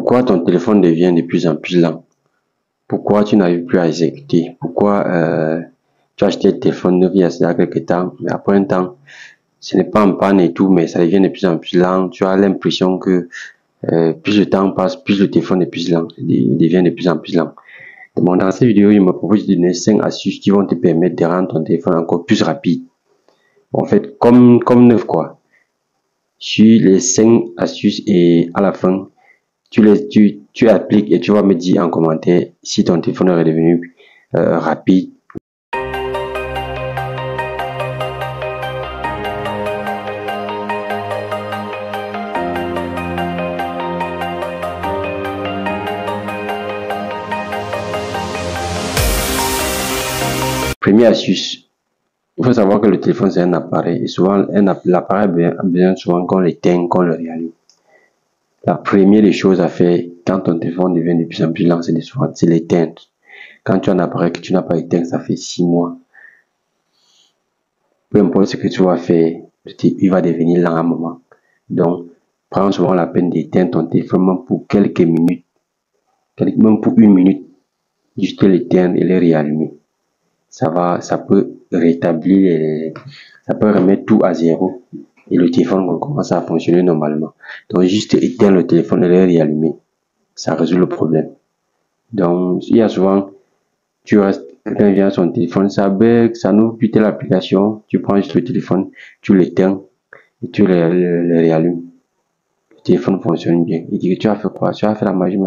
Pourquoi ton téléphone devient de plus en plus lent? Pourquoi tu n'arrives plus à exécuter? Pourquoi tu as acheté le téléphone neuf il y a cela quelques temps, mais après un temps, ce n'est pas en panne et tout, mais ça devient de plus en plus lent. Tu as l'impression que plus le temps passe, plus le téléphone est plus lent, il devient de plus en plus lent. Donc, dans cette vidéo, je me propose de donner 5 astuces qui vont te permettre de rendre ton téléphone encore plus rapide. En fait, comme neuf quoi. Sur les 5 astuces et à la fin, tu appliques et tu vas me dire en commentaire si ton téléphone est redevenu rapide. Première astuce, il faut savoir que le téléphone c'est un appareil et souvent l'appareil a besoin souvent qu'on l'éteigne, qu'on le réallume. La première des choses à faire quand ton téléphone devient de plus en plus lent, c'est l'éteindre. Quand tu as un appareil que tu n'as pas éteint, ça fait 6 mois. Peu importe ce que tu vas faire, il va devenir lent à un moment. Donc, prends souvent la peine d'éteindre ton téléphone même pour quelques minutes, même pour 1 minute, juste l'éteindre et le réallumer. Ça peut rétablir, ça peut remettre tout à zéro et le téléphone commence à fonctionner normalement. Donc, juste éteindre le téléphone et le réallumer, ça résout le problème. Donc, il y a souvent, quelqu'un vient à son téléphone, ça bug, ça n'ouvre plus telle application, tu prends juste le téléphone, tu l'éteins et tu le réallumes. Le téléphone fonctionne bien. Il dit que tu as fait quoi? Tu as fait la magie.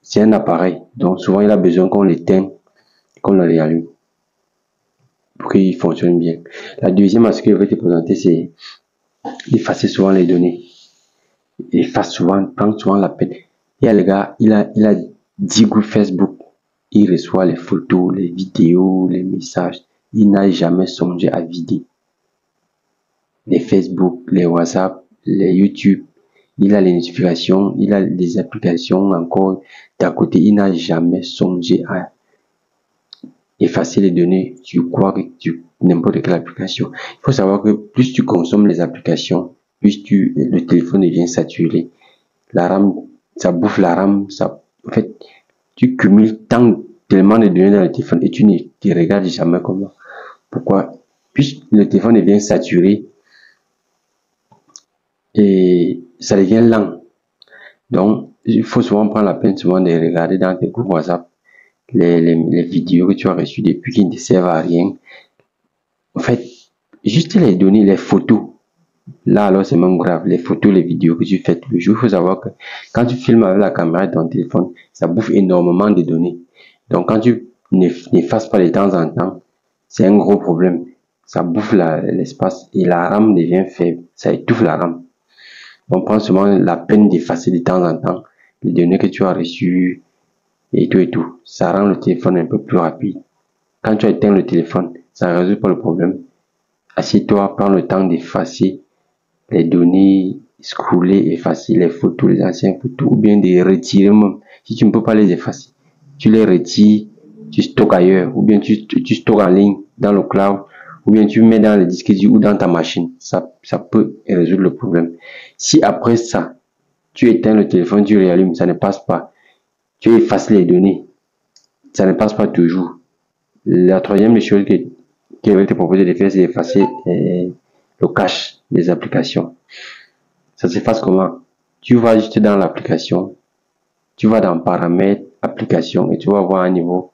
C'est un appareil, donc souvent il a besoin qu'on l'éteigne, qu'on le réallume pour qu'il fonctionne bien. La deuxième astuce que je vais te présenter, c'est d'effacer souvent les données. Prends souvent la peine. Il y a le gars, il a 10 groupes Facebook. Il reçoit les photos, les vidéos, les messages. Il n'a jamais songé à vider. Les Facebook, les WhatsApp, les YouTube. Il a les notifications, il a les applications encore d'à côté. Il n'a jamais songé à effacer les données sur n'importe quelle application. Il faut savoir que plus tu consommes les applications, plus le téléphone devient saturé. La RAM, ça bouffe la RAM. En fait, tu cumules tellement de données dans le téléphone et tu ne te regardes jamais comment. Pourquoi? Puisque le téléphone devient saturé et ça devient lent. Donc, il faut souvent prendre la peine de regarder dans tes groupes WhatsApp les vidéos que tu as reçues depuis qui ne te servent à rien. En fait, juste les données, les photos. Là, alors, c'est même grave. Les photos, les vidéos que tu fais tous les jours. Il faut savoir que quand tu filmes avec la caméra de ton téléphone, ça bouffe énormément de données. Donc, quand tu n'effaces pas de temps en temps, c'est un gros problème. Ça bouffe l'espace et la RAM devient faible. Ça étouffe la RAM. On prend souvent la peine d'effacer de temps en temps les données que tu as reçues et tout et tout. Ça rend le téléphone un peu plus rapide. Quand tu éteins le téléphone, ça ne résout pas le problème. Assieds-toi, prends le temps d'effacer les données, scroller, effacer les photos, les anciennes photos, ou bien de retirer même. Si tu ne peux pas les effacer, tu les retires, tu stockes ailleurs, ou bien tu stockes en ligne dans le cloud, ou bien tu mets dans le disque dur ou dans ta machine. Ça peut résoudre le problème. Si après ça, tu éteins le téléphone, tu réallumes, ça ne passe pas. Tu effaces les données, ça ne passe pas toujours. La troisième chose que je vais te proposer de faire, c'est d'effacer le cache des applications. Ça s'efface comment? Tu vas juste dans l'application, tu vas dans paramètres, applications et tu vas voir un niveau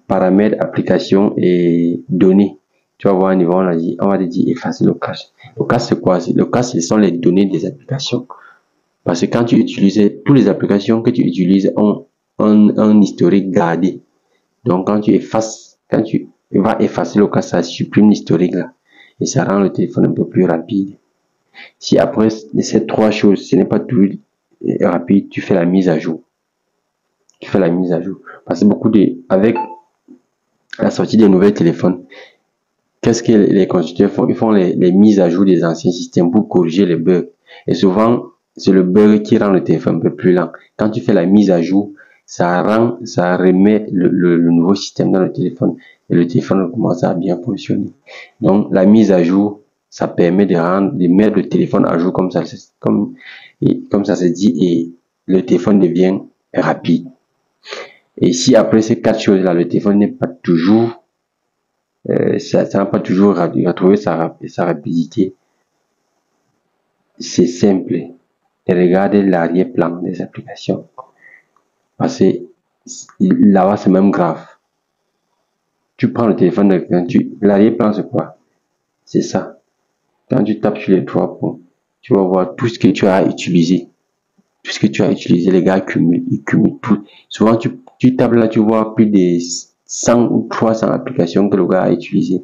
paramètres, applications et données. Tu vas voir un niveau, on va te dire effacer le cache. Le cache c'est quoi? Le cache ce sont les données des applications. Parce que quand tu utilises, toutes les applications que tu utilises ont un historique gardé. Donc quand tu vas effacer le cache, ça supprime l'historique là. Et ça rend le téléphone un peu plus rapide. Si après ces 3 choses, ce n'est pas tout rapide, tu fais la mise à jour. Tu fais la mise à jour. Parce que avec la sortie des nouveaux téléphones, qu'est-ce que les constructeurs font? Ils font les mises à jour des anciens systèmes pour corriger les bugs. Et souvent, c'est le bug qui rend le téléphone un peu plus lent. Quand tu fais la mise à jour, ça remet le nouveau système dans le téléphone et le téléphone commence à bien fonctionner. Donc, la mise à jour, ça permet de mettre le téléphone à jour comme ça se dit et le téléphone devient rapide. Et si après ces 4 choses-là, le téléphone n'est pas toujours, ça n'a pas toujours retrouvé sa rapidité, c'est simple de regarder l'arrière-plan des applications. Parce que là-bas, c'est même grave. Tu prends le téléphone de quelqu'un, l'arrière-plan, c'est quoi? C'est ça. Quand tu tapes sur les 3 points, tu vas voir tout ce que tu as utilisé. Tout ce que tu as utilisé, les gars ils cumulent tout. Souvent, tu tapes là, tu vois plus de 100 ou 300 applications que le gars a utilisées.